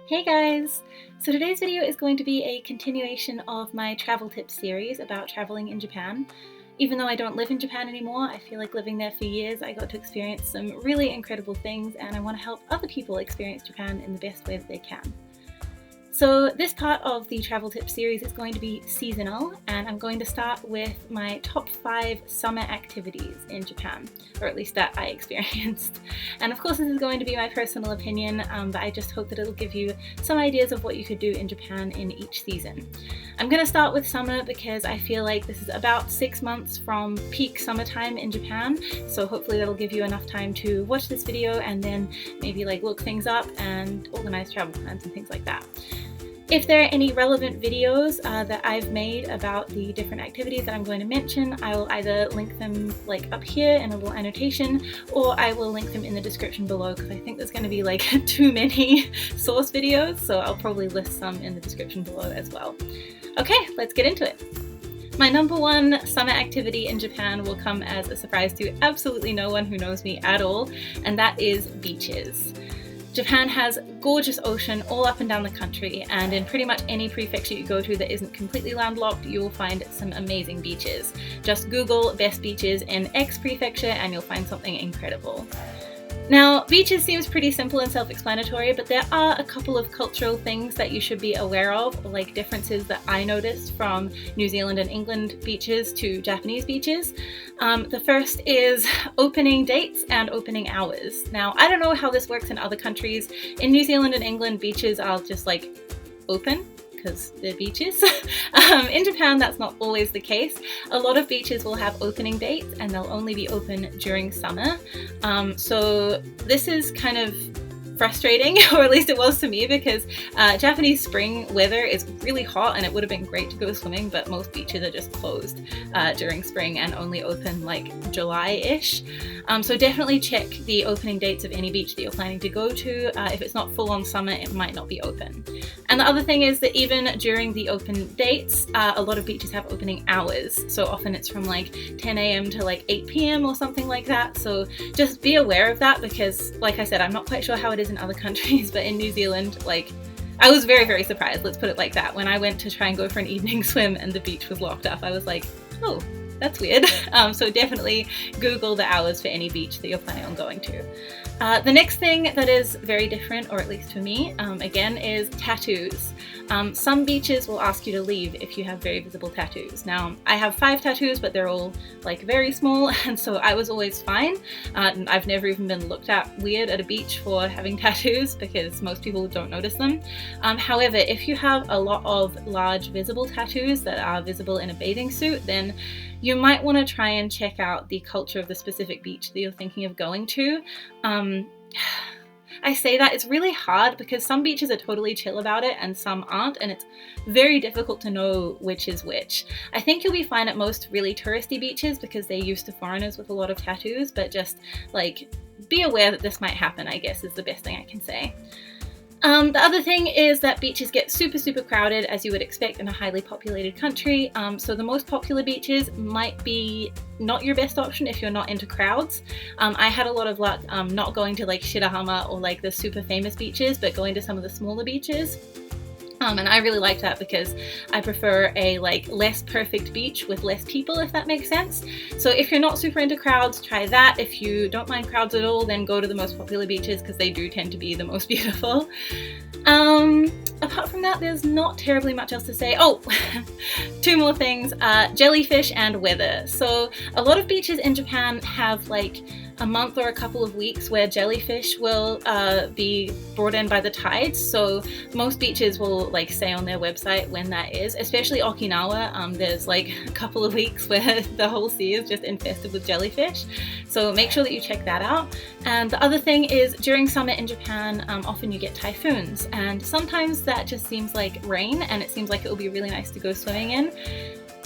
Hey guys! So today's video is going to be a continuation of my travel tips series about traveling in Japan. Even though I don't live in Japan anymore, I feel like living there for years, I got to experience some really incredible things, and I want to help other people experience Japan in the best way that they can. So this part of the travel tip series is going to be seasonal, and I'm going to start with my top 5 summer activities in Japan, or at least that I experienced. And of course this is going to be my personal opinion, but I just hope that it'll give you some ideas of what you could do in Japan in each season. I'm going to start with summer because I feel like this is about 6 months from peak summertime in Japan, so hopefully that'll give you enough time to watch this video and then maybe look things up and organize travel plans and things like that. If there are any relevant videos that I've made about the different activities that I'm going to mention, I will either link them up here in a little annotation, or I will link them in the description below because I think there's going to be too many source videos, so I'll probably list some in the description below as well. Okay, let's get into it. My number 1 summer activity in Japan will come as a surprise to absolutely no one who knows me at all, and that is beaches. Japan has gorgeous ocean all up and down the country, and in pretty much any prefecture you go to that isn't completely landlocked, you will find some amazing beaches. Just Google best beaches in X prefecture and you'll find something incredible. Now, beaches seems pretty simple and self-explanatory, but there are a couple of cultural things that you should be aware of, like differences that I noticed from New Zealand and England beaches to Japanese beaches. The first is opening dates and opening hours. Now, I don't know how this works in other countries. In New Zealand and England, beaches are just open, because they're beaches. In Japan, that's not always the case. A lot of beaches will have opening dates and they'll only be open during summer. So this is kind of frustrating, or at least it was to me, because Japanese spring weather is really hot and it would have been great to go swimming, but most beaches are just closed during spring and only open July-ish. So definitely check the opening dates of any beach that you're planning to go to. If it's not full on summer, it might not be open. And the other thing is that even during the open dates, a lot of beaches have opening hours. So often it's from 10 a.m. to 8 p.m. or something like that. So just be aware of that, because like I said, I'm not quite sure how it is in other countries, but in New Zealand, I was very, very surprised, let's put it like that. When I went to try and go for an evening swim and the beach was locked up, I was like, oh, that's weird. So definitely Google the hours for any beach that you're planning on going to. The next thing that is very different, or at least for me, again, is tattoos. Some beaches will ask you to leave if you have very visible tattoos. Now, I have 5 tattoos, but they're all very small, and so I was always fine. I've never even been looked at weird at a beach for having tattoos, because most people don't notice them. However, if you have a lot of large visible tattoos that are visible in a bathing suit, then you might want to try and check out the culture of the specific beach that you're thinking of going to. I say that it's really hard because some beaches are totally chill about it and some aren't, and it's very difficult to know which is which. I think you'll be fine at most really touristy beaches because they're used to foreigners with a lot of tattoos, but just be aware that this might happen, I guess, is the best thing I can say. The other thing is that beaches get super, super crowded, as you would expect in a highly populated country. So the most popular beaches might be not your best option if you're not into crowds. I had a lot of luck not going to Shirahama or the super famous beaches, but going to some of the smaller beaches. And I really like that because I prefer a less perfect beach with less people, if that makes sense. So if you're not super into crowds, try that. If you don't mind crowds at all, then go to the most popular beaches because they do tend to be the most beautiful. Apart from that, there's not terribly much else to say. Oh, 2 more things, jellyfish and weather. So a lot of beaches in Japan have a month or a couple of weeks where jellyfish will be brought in by the tides. So most beaches will say on their website when that is, especially Okinawa. There's a couple of weeks where the whole sea is just infested with jellyfish. So make sure that you check that out. And the other thing is during summer in Japan, often you get typhoons, and sometimes that just seems like rain and it seems like it will be really nice to go swimming in.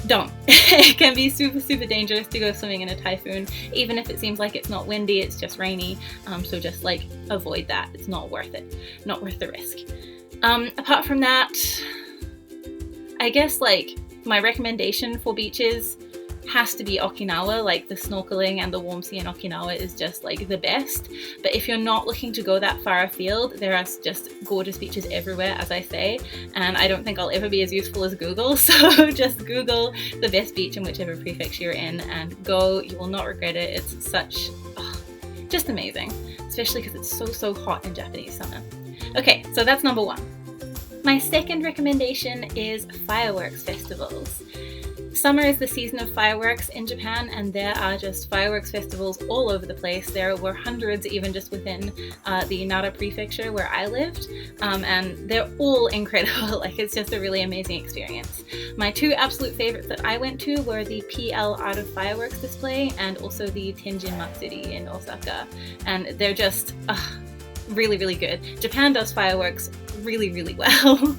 Don't. It can be super, super dangerous to go swimming in a typhoon. Even if it seems like it's not windy, it's just rainy. So just avoid that. It's not worth it. Not worth the risk. Apart from that, I guess my recommendation for beaches has to be Okinawa. Like the snorkeling and the warm sea in Okinawa is just like the best. But if you're not looking to go that far afield, there are just gorgeous beaches everywhere, as I say, and I don't think I'll ever be as useful as Google, so just Google the best beach in whichever prefecture you're in and go. You will not regret it. It's such, just amazing, especially because it's so hot in Japanese summer. Okay, so that's number one. My second recommendation is fireworks festivals. Summer is the season of fireworks in Japan, and there are just fireworks festivals all over the place. There were hundreds even just within the Nara prefecture where I lived, and they're all incredible. Like, it's just a really amazing experience. My two absolute favorites that I went to were the PL Art of Fireworks display and also the Tenjin Matsuri in Osaka, and they're just really good. Japan does fireworks really well.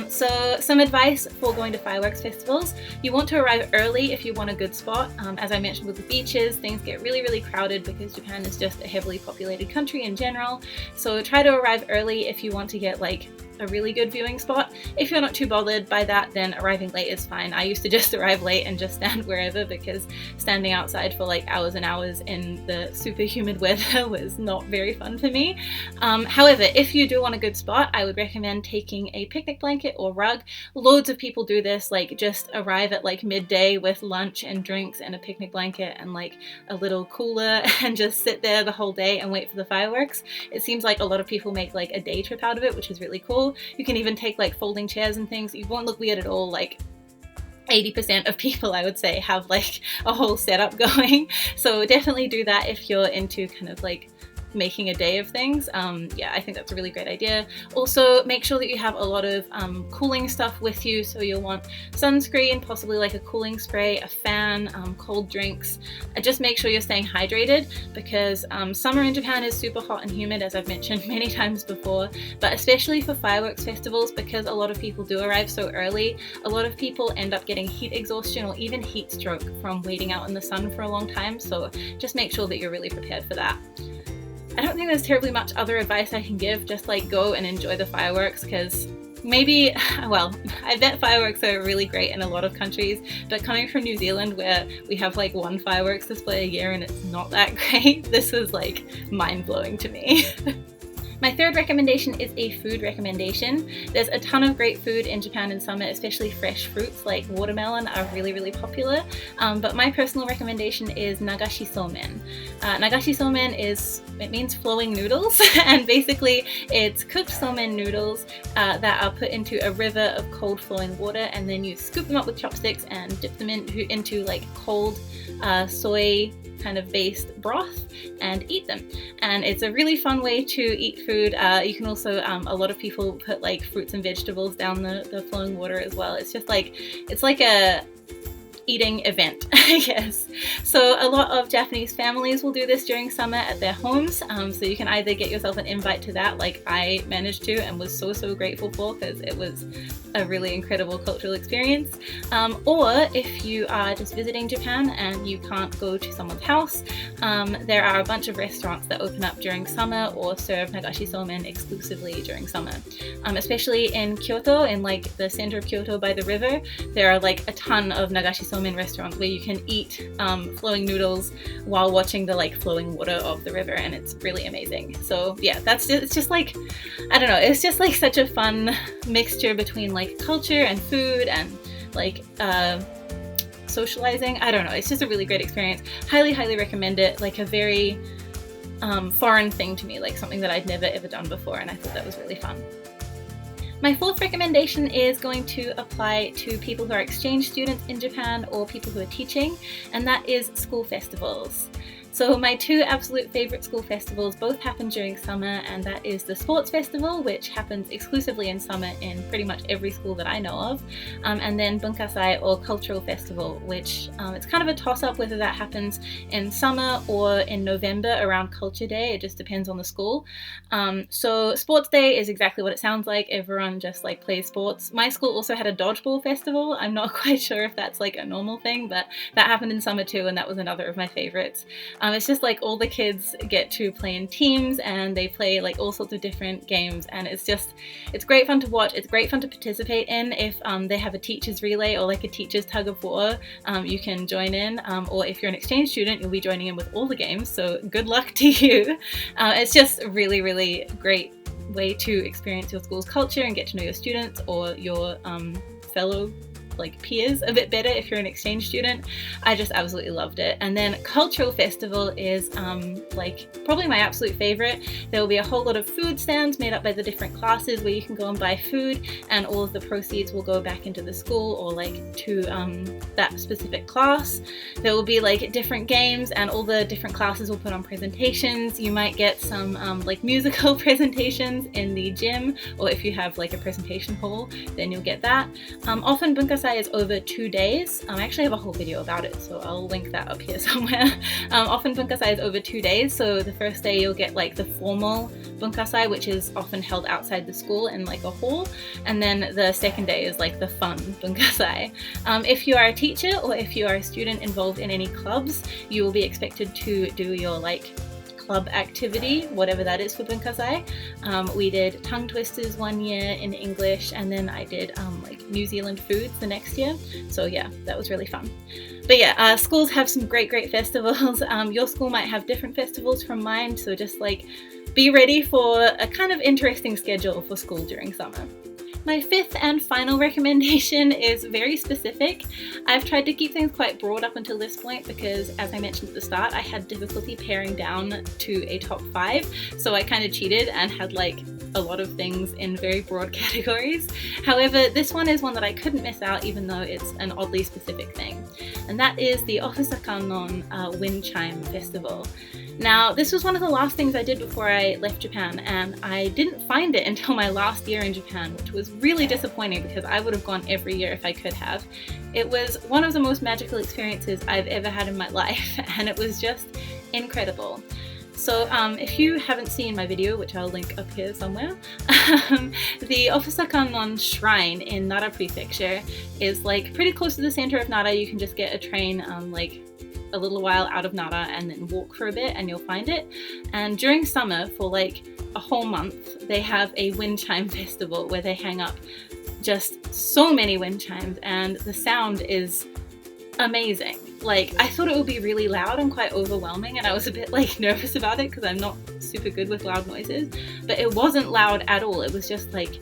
So some advice for going to fireworks festivals: you want to arrive early if you want a good spot. As I mentioned with the beaches, things get really crowded because Japan is just a heavily populated country in general. So try to arrive early if you want to get like a really good viewing spot. If you're not too bothered by that, then arriving late is fine. I used to just arrive late and just stand wherever, because standing outside for like hours and hours in the super humid weather was not very fun for me. However, if you do want a good spot, I would recommend taking a picnic blanket or rug. Loads of people do this, like just arrive at like midday with lunch and drinks and a picnic blanket and like a little cooler and just sit there the whole day and wait for the fireworks. It seems like a lot of people make like a day trip out of it, which is really cool. You can even take like folding chairs and things. You won't look weird at all. Like 80% of people, I would say, have like a whole setup going. So definitely do that if you're into kind of like making a day of things. Yeah, I think that's a really great idea. Also, make sure that you have a lot of cooling stuff with you. So you'll want sunscreen, possibly like a cooling spray, a fan, cold drinks. Just make sure you're staying hydrated, because summer in Japan is super hot and humid, as I've mentioned many times before, but especially for fireworks festivals, because a lot of people do arrive so early, a lot of people end up getting heat exhaustion or even heat stroke from waiting out in the sun for a long time. So just make sure that you're really prepared for that. I don't think there's terribly much other advice I can give. Just like go and enjoy the fireworks, because maybe, well, I bet fireworks are really great in a lot of countries, but coming from New Zealand where we have like one fireworks display a year and it's not that great, this was like mind-blowing to me. My third recommendation is a food recommendation. There's a ton of great food in Japan in summer, especially fresh fruits like watermelon are really popular. But my personal recommendation is Nagashi soumen. Nagashi soumen it means flowing noodles, and basically it's cooked soumen noodles that are put into a river of cold flowing water, and then you scoop them up with chopsticks and dip them into like cold soy kind of based broth and eat them. And it's a really fun way to eat food. You can also, a lot of people put like fruits and vegetables down the flowing water as well. It's just like, it's like a eating event, I guess. So a lot of Japanese families will do this during summer at their homes. So you can either get yourself an invite to that, like I managed to and was so grateful for, because it was a really incredible cultural experience. Or if you are just visiting Japan and you can't go to someone's house, there are a bunch of restaurants that open up during summer or serve Nagashi soumen exclusively during summer. Especially in Kyoto, in like the center of Kyoto by the river, there are like a ton of Nagashi soumen restaurants where you can eat flowing noodles while watching the like flowing water of the river, and it's really amazing. So yeah, it's just like, I don't know, it's just like such a fun mixture between like culture and food and like socializing. I don't know, it's just a really great experience. Highly recommend it. Like a very foreign thing to me, like something that I'd never ever done before, and I thought that was really fun. My fourth recommendation is going to apply to people who are exchange students in Japan or people who are teaching, and that is school festivals. So my two absolute favorite school festivals both happen during summer, and that is the Sports Festival, which happens exclusively in summer in pretty much every school that I know of, and then Bunkasai or Cultural Festival, which it's kind of a toss-up whether that happens in summer or in November around Culture Day. It just depends on the school. So Sports Day is exactly what it sounds like. Everyone just like plays sports. My school also had a dodgeball festival. I'm not quite sure if that's like a normal thing, but that happened in summer too, and that was another of my favorites. It's just like all the kids get to play in teams and they play like all sorts of different games, and it's great fun to watch. It's great fun to participate in. If they have a teacher's relay or like a teacher's tug of war, you can join in, or if you're an exchange student, you'll be joining in with all the games, so good luck to you. It's just a really, really great way to experience your school's culture and get to know your students or your fellow like peers a bit better if you're an exchange student. I just absolutely loved it. And then cultural festival is like probably my absolute favorite. There will be a whole lot of food stands made up by the different classes where you can go and buy food, and all of the proceeds will go back into the school or like to that specific class. There will be like different games, and all the different classes will put on presentations. You might get some like musical presentations in the gym, or if you have like a presentation hall, then you'll get that. Often Bunkasai is over 2 days. I actually have a whole video about it, so I'll link that up here somewhere. Often Bunkasai is over 2 days, so the first day you'll get like the formal Bunkasai, which is often held outside the school in like a hall, and then the second day is like the fun Bunkasai. If you are a teacher or if you are a student involved in any clubs, you will be expected to do your like club activity, whatever that is for Bunkasai. We did tongue twisters one year in English, and then I did like New Zealand foods the next year. So yeah, that was really fun. But yeah, schools have some great festivals. Your school might have different festivals from mine, so just like be ready for a kind of interesting schedule for school during summer. My fifth and final recommendation is very specific. I've tried to keep things quite broad up until this point because, as I mentioned at the start, I had difficulty paring down to a top 5, so I kind of cheated and had like a lot of things in very broad categories. However, this one is one that I couldn't miss out, even though it's an oddly specific thing, and that is the Ofusa Kannon Wind Chime Festival. Now, this was one of the last things I did before I left Japan, and I didn't find it until my last year in Japan, which was really disappointing because I would have gone every year if I could have. It was one of the most magical experiences I've ever had in my life, and it was just incredible. So if you haven't seen my video, which I'll link up here somewhere, the Ofusa Kannon Shrine in Nara Prefecture is like pretty close to the center of Nara. You can just get a train like a little while out of Nara and then walk for a bit and you'll find it. And during summer, for like a whole month, they have a wind chime festival where they hang up just so many wind chimes, and the sound is amazing. Like, I thought it would be really loud and quite overwhelming, and I was a bit like nervous about it because I'm not super good with loud noises, but it wasn't loud at all. It was just like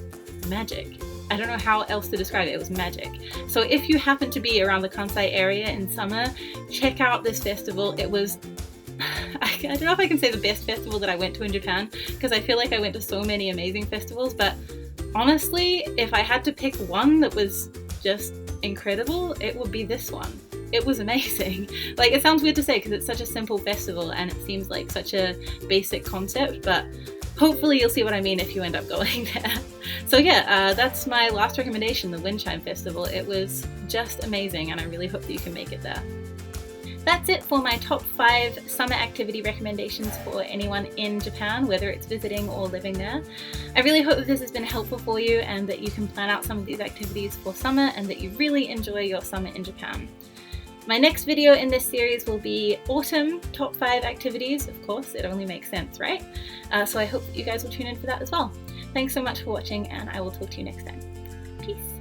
magic. I don't know how else to describe it. It was magic. So if you happen to be around the Kansai area in summer, check out this festival. It was, I don't know if I can say the best festival that I went to in Japan, because I feel like I went to so many amazing festivals, but honestly, if I had to pick one that was just incredible, it would be this one. It was amazing. Like, it sounds weird to say because it's such a simple festival and it seems like such a basic concept, but hopefully you'll see what I mean if you end up going there. So yeah, that's my last recommendation, the Wind Chime Festival. It was just amazing, and I really hope that you can make it there. That's it for my top 5 summer activity recommendations for anyone in Japan, whether it's visiting or living there. I really hope that this has been helpful for you and that you can plan out some of these activities for summer and that you really enjoy your summer in Japan. My next video in this series will be autumn top 5 activities. Of course, it only makes sense, right? So I hope that you guys will tune in for that as well. Thanks so much for watching, and I will talk to you next time. Peace!